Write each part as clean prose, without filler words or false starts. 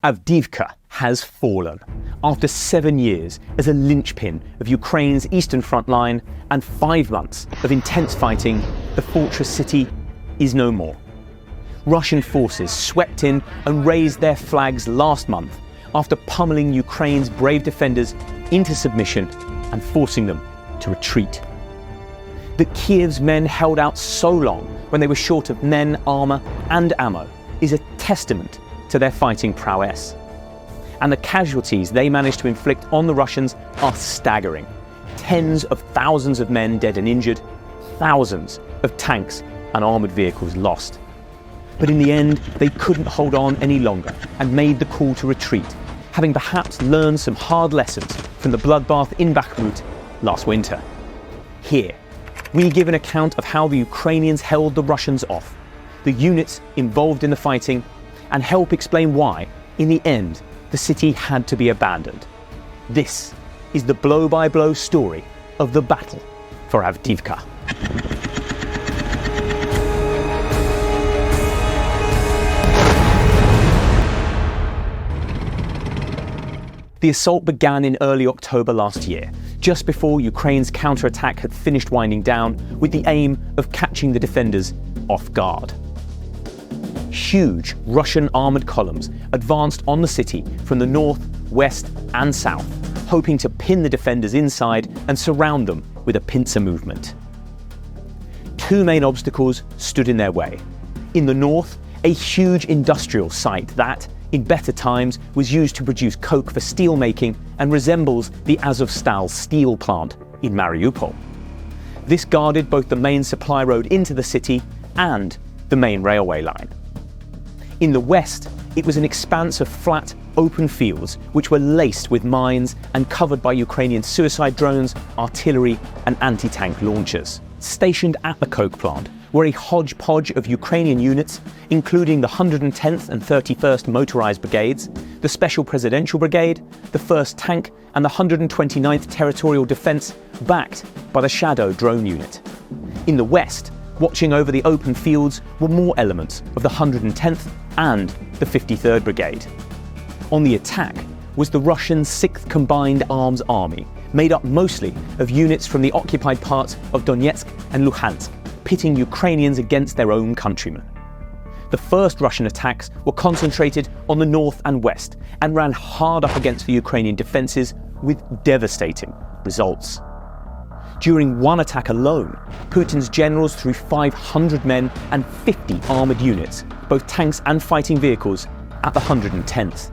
Avdiivka has fallen. After 7 years as a linchpin of Ukraine's eastern front line and 5 months of intense fighting, the fortress city is no more. Russian forces swept in and raised their flags last month after pummelling Ukraine's brave defenders into submission and forcing them to retreat. That Kiev's men held out so long when they were short of men, armour and ammo is a testament to their fighting prowess. And the casualties they managed to inflict on the Russians are staggering. Tens of thousands of men dead and injured, thousands of tanks and armoured vehicles lost. But in the end, they couldn't hold on any longer and made the call to retreat, having perhaps learned some hard lessons from the bloodbath in Bakhmut last winter. Here, we give an account of how the Ukrainians held the Russians off, the units involved in the fighting, and help explain why, in the end, the city had to be abandoned. This is the blow-by-blow story of the battle for Avdiivka. The assault began in early October last year, just before Ukraine's counterattack had finished winding down, with the aim of catching the defenders off guard. Huge Russian armoured columns advanced on the city from the north, west and south, hoping to pin the defenders inside and surround them with a pincer movement. Two main obstacles stood in their way. In the north, a huge industrial site that, in better times, was used to produce coke for steel making and resembles the Azovstal steel plant in Mariupol. This guarded both the main supply road into the city and the main railway line. In the west, it was an expanse of flat, open fields which were laced with mines and covered by Ukrainian suicide drones, artillery and anti-tank launchers. Stationed at the coke plant were a hodgepodge of Ukrainian units, including the 110th and 31st Motorized Brigades, the Special Presidential Brigade, the 1st Tank and the 129th Territorial Defence, backed by the Shadow drone unit. In the west, watching over the open fields were more elements of the 110th and the 53rd Brigade. On the attack was the Russian 6th Combined Arms Army, made up mostly of units from the occupied parts of Donetsk and Luhansk, pitting Ukrainians against their own countrymen. The first Russian attacks were concentrated on the north and west and ran hard up against the Ukrainian defences with devastating results. During one attack alone, Putin's generals threw 500 men and 50 armoured units, both tanks and fighting vehicles, at the 110th.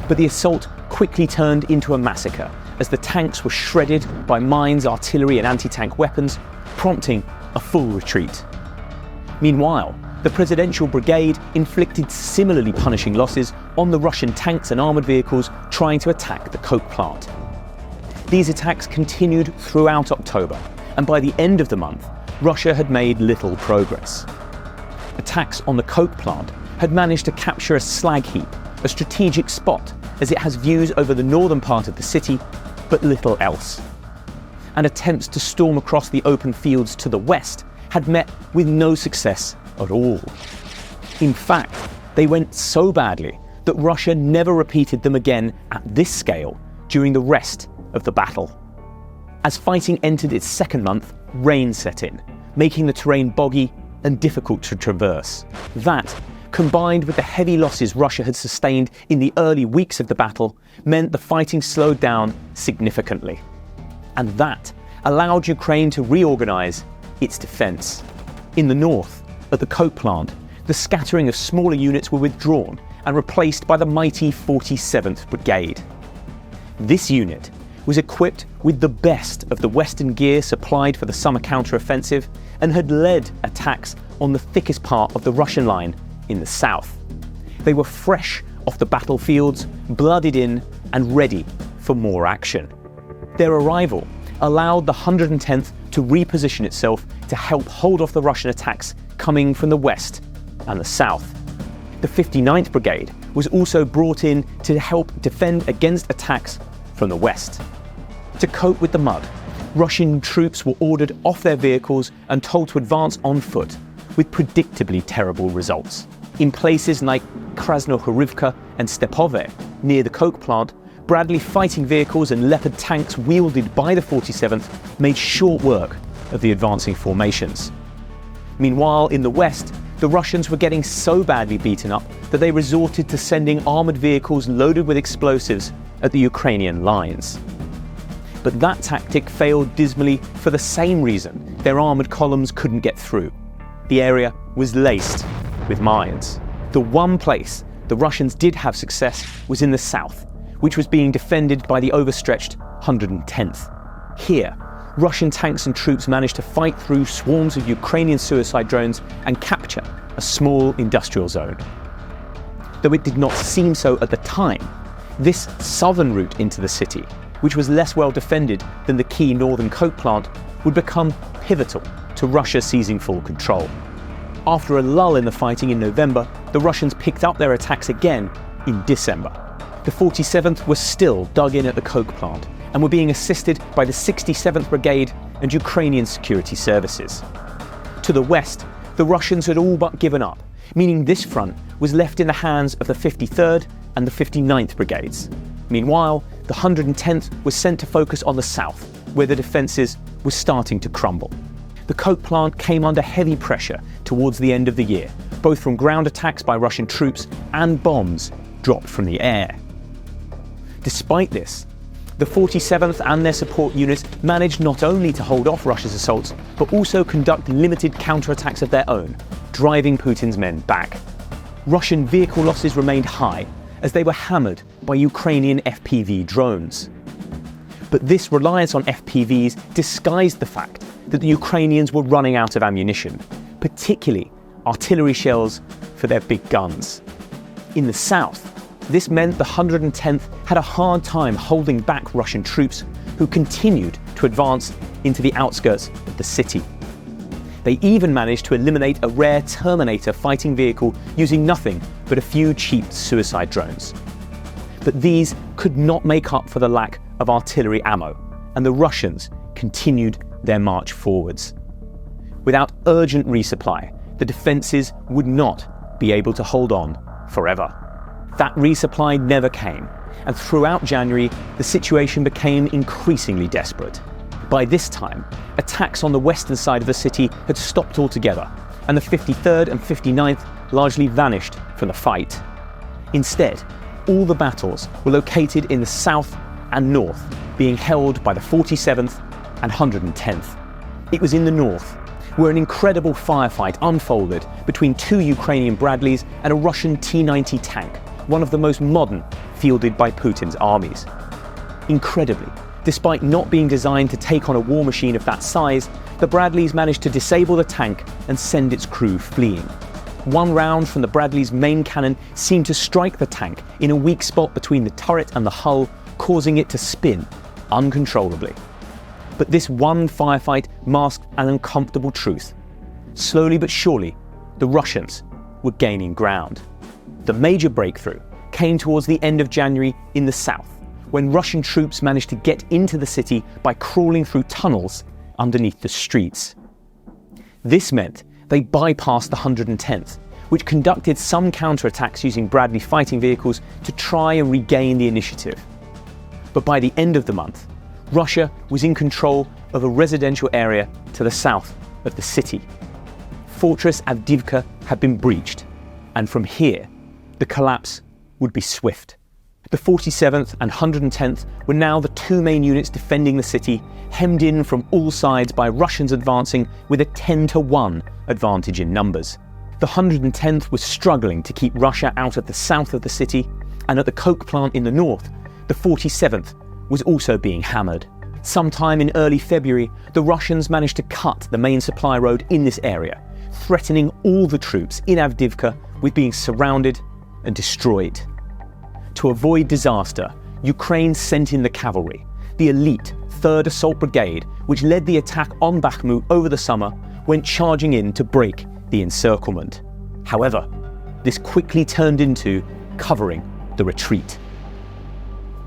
But the assault quickly turned into a massacre as the tanks were shredded by mines, artillery and anti-tank weapons, prompting a full retreat. Meanwhile, the Presidential Brigade inflicted similarly punishing losses on the Russian tanks and armoured vehicles trying to attack the coke plant. These attacks continued throughout October, and by the end of the month, Russia had made little progress. Attacks on the coke plant had managed to capture a slag heap, a strategic spot as it has views over the northern part of the city, but little else. And attempts to storm across the open fields to the west had met with no success at all. In fact, they went so badly that Russia never repeated them again at this scale during the rest of the battle. As fighting entered its second month, rain set in, making the terrain boggy and difficult to traverse. That, combined with the heavy losses Russia had sustained in the early weeks of the battle, meant the fighting slowed down significantly. And that allowed Ukraine to reorganise its defence. In the north, at the coke plant, the scattering of smaller units were withdrawn and replaced by the mighty 47th Brigade. This unit was equipped with the best of the Western gear supplied for the summer counter-offensive and had led attacks on the thickest part of the Russian line in the south. They were fresh off the battlefields, blooded in and ready for more action. Their arrival allowed the 110th to reposition itself to help hold off the Russian attacks coming from the west and the south. The 59th Brigade was also brought in to help defend against attacks from the west. To cope with the mud, Russian troops were ordered off their vehicles and told to advance on foot, with predictably terrible results. In places like Krasnohorivka and Stepove, near the coke plant, Bradley fighting vehicles and Leopard tanks wielded by the 47th made short work of the advancing formations. Meanwhile, in the west, the Russians were getting so badly beaten up that they resorted to sending armoured vehicles loaded with explosives at the Ukrainian lines. But that tactic failed dismally for the same reason their armoured columns couldn't get through. The area was laced with mines. The one place the Russians did have success was in the south, which was being defended by the overstretched 110th. Here, Russian tanks and troops managed to fight through swarms of Ukrainian suicide drones and capture a small industrial zone. Though it did not seem so at the time, this southern route into the city, which was less well defended than the key northern coke plant, would become pivotal to Russia seizing full control. After a lull in the fighting in November, the Russians picked up their attacks again in December. The 47th was still dug in at the coke plant and were being assisted by the 67th Brigade and Ukrainian security services. To the west, the Russians had all but given up, meaning this front was left in the hands of the 53rd and the 59th Brigades. Meanwhile, the 110th was sent to focus on the south, where the defences were starting to crumble. The coke plant came under heavy pressure towards the end of the year, both from ground attacks by Russian troops and bombs dropped from the air. Despite this, the 47th and their support units managed not only to hold off Russia's assaults, but also conduct limited counterattacks of their own, driving Putin's men back. Russian vehicle losses remained high, as they were hammered by Ukrainian FPV drones. But this reliance on FPVs disguised the fact that the Ukrainians were running out of ammunition, particularly artillery shells for their big guns. In the south, this meant the 110th had a hard time holding back Russian troops who continued to advance into the outskirts of the city. They even managed to eliminate a rare Terminator fighting vehicle using nothing but a few cheap suicide drones. But these could not make up for the lack of artillery ammo, and the Russians continued their march forwards. Without urgent resupply, the defences would not be able to hold on forever. That resupply never came, and throughout January, the situation became increasingly desperate. By this time, attacks on the western side of the city had stopped altogether, and the 53rd and 59th largely vanished from the fight. Instead, all the battles were located in the south and north, being held by the 47th and 110th. It was in the north, where an incredible firefight unfolded between two Ukrainian Bradleys and a Russian T-90 tank, one of the most modern fielded by Putin's armies. Incredibly, despite not being designed to take on a war machine of that size, the Bradleys managed to disable the tank and send its crew fleeing. One round from the Bradley's main cannon seemed to strike the tank in a weak spot between the turret and the hull, causing it to spin uncontrollably. But this one firefight masked an uncomfortable truth. Slowly but surely, the Russians were gaining ground. The major breakthrough came towards the end of January in the south, when Russian troops managed to get into the city by crawling through tunnels underneath the streets. This meant they bypassed the 110th, which conducted some counterattacks using Bradley fighting vehicles to try and regain the initiative. But by the end of the month, Russia was in control of a residential area to the south of the city. Fortress Avdiivka had been breached, and from here, the collapse would be swift. The 47th and 110th were now the two main units defending the city, hemmed in from all sides by Russians advancing with a 10-to-1 advantage in numbers. The 110th was struggling to keep Russia out of the south of the city, and at the coke plant in the north, the 47th was also being hammered. Sometime in early February, the Russians managed to cut the main supply road in this area, threatening all the troops in Avdiivka with being surrounded and destroyed. To avoid disaster, Ukraine sent in the cavalry, the elite 3rd Assault Brigade, which led the attack on Bakhmut over the summer, went charging in to break the encirclement. However, this quickly turned into covering the retreat.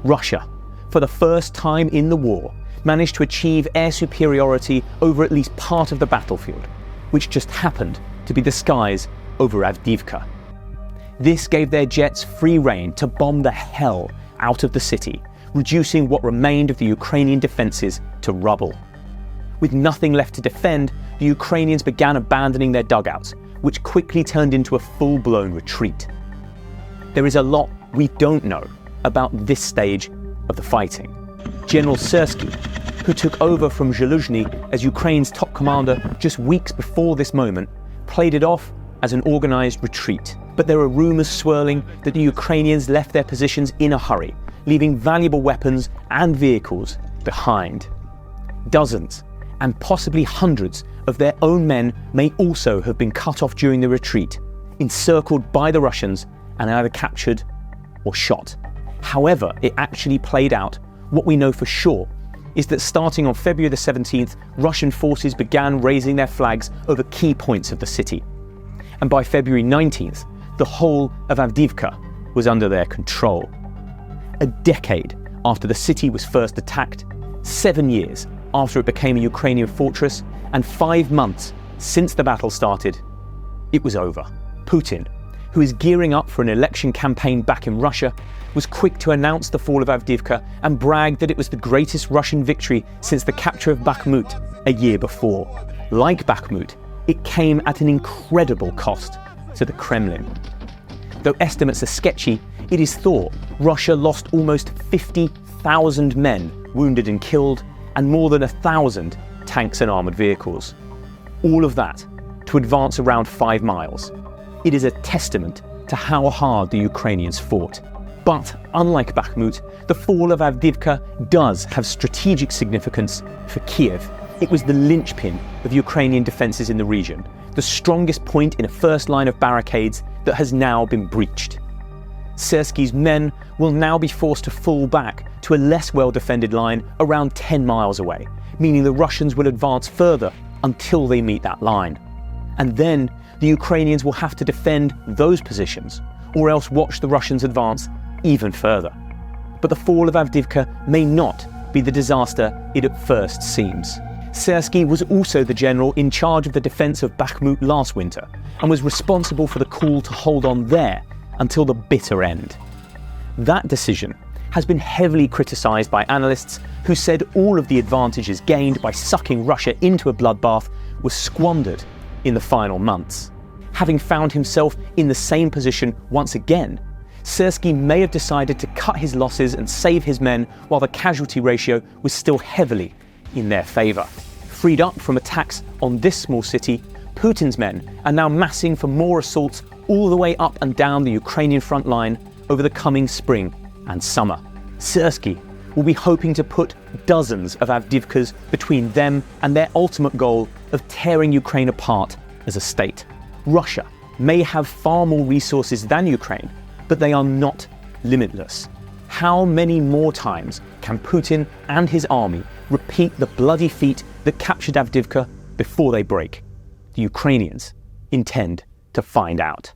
Russia, for the first time in the war, managed to achieve air superiority over at least part of the battlefield, which just happened to be the skies over Avdiivka. This gave their jets free rein to bomb the hell out of the city, reducing what remained of the Ukrainian defences to rubble. With nothing left to defend, the Ukrainians began abandoning their dugouts, which quickly turned into a full-blown retreat. There is a lot we don't know about this stage of the fighting. General Syrsky, who took over from Zaluzhny as Ukraine's top commander just weeks before this moment, played it off as an organised retreat. But there are rumours swirling that the Ukrainians left their positions in a hurry, leaving valuable weapons and vehicles behind. Dozens, and possibly hundreds, of their own men may also have been cut off during the retreat, encircled by the Russians and either captured or shot. However it actually played out, what we know for sure is that starting on February the 17th, Russian forces began raising their flags over key points of the city. And by February 19th, the whole of Avdiivka was under their control. A decade after the city was first attacked, 7 years after it became a Ukrainian fortress, and 5 months since the battle started, it was over. Putin, who is gearing up for an election campaign back in Russia, was quick to announce the fall of Avdiivka and bragged that it was the greatest Russian victory since the capture of Bakhmut a year before. Like Bakhmut, it came at an incredible cost to the Kremlin. Though estimates are sketchy, it is thought Russia lost almost 50,000 men wounded and killed, and more than 1,000 tanks and armoured vehicles. All of that to advance around 5 miles. It is a testament to how hard the Ukrainians fought. But unlike Bakhmut, the fall of Avdiivka does have strategic significance for Kiev. It was the linchpin of Ukrainian defences in the region, the strongest point in a first line of barricades that has now been breached. Syrsky's men will now be forced to fall back to a less well-defended line around 10 miles away, meaning the Russians will advance further until they meet that line. And then the Ukrainians will have to defend those positions, or else watch the Russians advance even further. But the fall of Avdiivka may not be the disaster it at first seems. Syrsky was also the general in charge of the defence of Bakhmut last winter, and was responsible for the call to hold on there until the bitter end. That decision has been heavily criticised by analysts who said all of the advantages gained by sucking Russia into a bloodbath was squandered in the final months. Having found himself in the same position once again, Syrsky may have decided to cut his losses and save his men while the casualty ratio was still heavily in their favour. Freed up from attacks on this small city, Putin's men are now massing for more assaults all the way up and down the Ukrainian front line over the coming spring and summer. Syrsky will be hoping to put dozens of Avdiivkas between them and their ultimate goal of tearing Ukraine apart as a state. Russia may have far more resources than Ukraine, but they are not limitless. How many more times can Putin and his army repeat the bloody feat that captured Avdiivka before they break? The Ukrainians intend to find out.